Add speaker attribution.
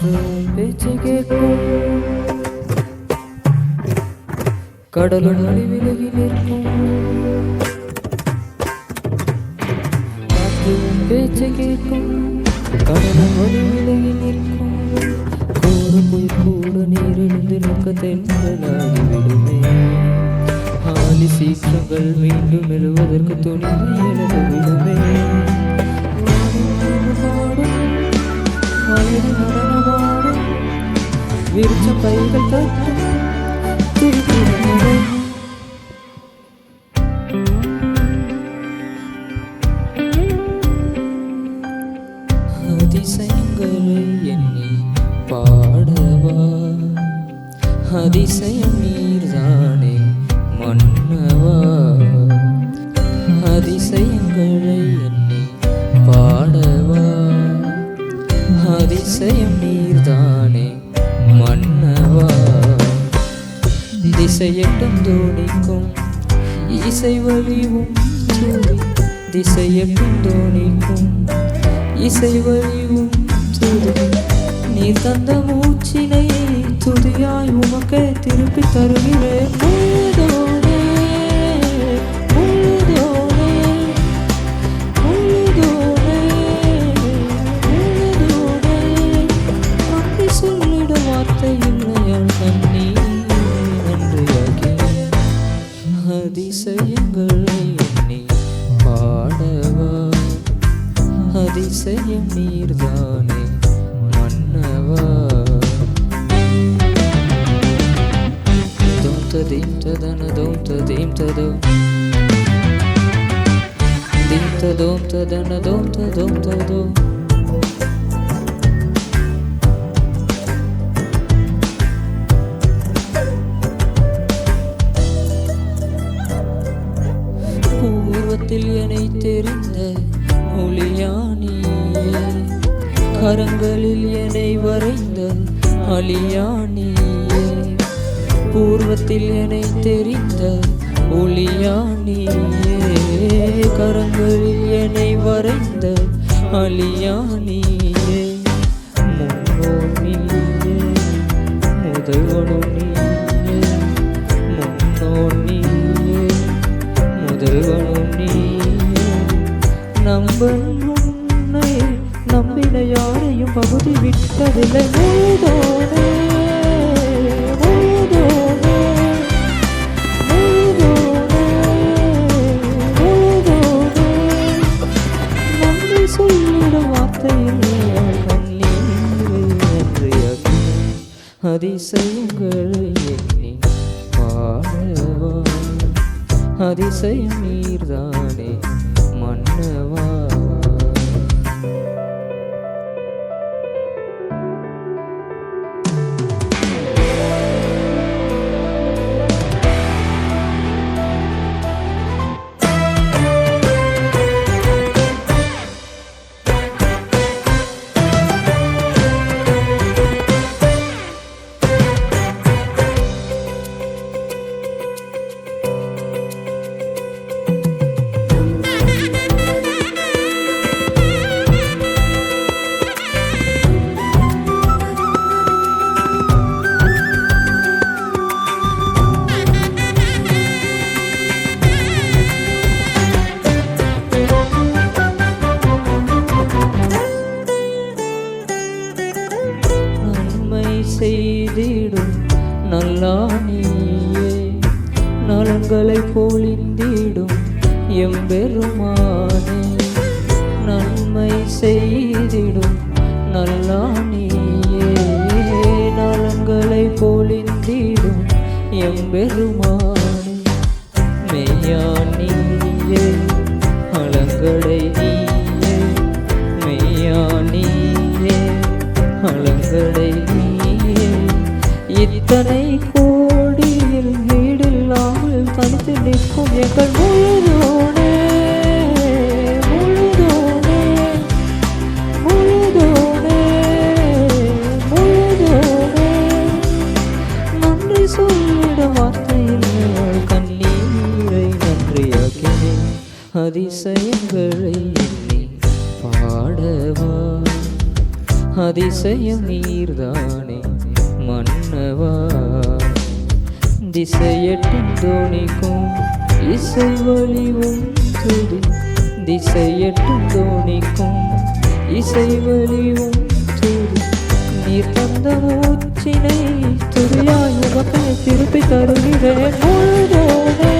Speaker 1: பேச்சு கேட்கும் கடலும் வழி விலகி நிற்கும் காற்றும் பேச்சு கேட்கும் கடலும் வழி விலகி நிற்கும் கூடு போய் கூட நீரிழிந்து நோக்க தென்றலாகி விடுமே ஆலி சீக்கிரங்கள் மீண்டும் எழுவதற்கு துணிவை எழுத விடுமே விரிச்ச கைகள் தட்டும் திருப்பி அதிசயங்களை எண்ணி பாடவா அதிசயம் நீர்தானே மன்னவா அதிசயங்களை எண்ணி பாடவா அதிசயம் நீர்தானே மன்னவா திசையட்டும் தோணிக்கும் இசை வழிவும் சூடி திசையட்டும் தோணிக்கும் இசை வழிவும் சூடி நீ தந்த மூச்சினை துதியாய் உமக்கே திருப்பி தருகிறேன் முழுதோனே முழுதோனே முழுதோனே முழுதோனே அப்படி சொல்லிட வார்த்தை இல்லையால் கண்ணீர் நன்றியாகிறேன் அதிசயங்களை எண்ணி பாடவா அதிசயம் நீர்தானே மன்னவா தோம் ததீம் ததன தோம் ததீம் ததோ தீம் ததோம் ததன தோம் ததோம் ததோ பூர்வத்தில் என்னை தெரிந்த ஒளியானியே கரங்களில் என்னை வரைந்த அலியானியே பூர்வத்தில் என்னை தெரிந்த ஒளியானியே கரங்களில் என்னை வரைந்த அலியானியே முன்னோர் நீயே முதல்வனும் நீயே முன்னோர் நீயே முதல்வனும் நீயே நம்பன் உன்னை நம்பின யாரையும் பகுதி விட்டதில்லை முழுதோனே முழுதோனே முழுதோனே முழுதோனே நன்றி சொல்லிட வார்த்தையில்லை கண்ணீரை நன்றியாகி அதிசயங்களை எண்ணி பாடவா அதிசயம் நீர்தானே மன்னவா செய்திடும் நல்லானியே நலன்களை பொழிந்திடும் எம்பெருமானே நன்மை செய்திடும் நல்லானியே நலன்களை பொழிந்திடும் எம்பெருமானே மெய்யானியே அலங்கடை நீயே மெய்யானியே அலங்கடை இத்தனை கோடியில் வீடில்லாமல் தனித்து நிற்கும் எங்கள் முழுதோனே முழுதோனே முழுதோனே முழுதோனே நன்றி சொல்லிட வார்த்தையில் கண்ணீரை நன்றியாக்கினேன் அதிசயங்களை எண்ணி பாடவா அதிசயம் நீர்தானே மன்னவா. திசையெட்டும் தோணிக்கும் இசை வழிவும் துதி, திசையெட்டும் தோணிக்கும் இசை வழிவும் துதி. நீர் தந்த மூச்சினை துதியாய் உமக்கே திருப்பி தருகிறேன் முழுதோனே.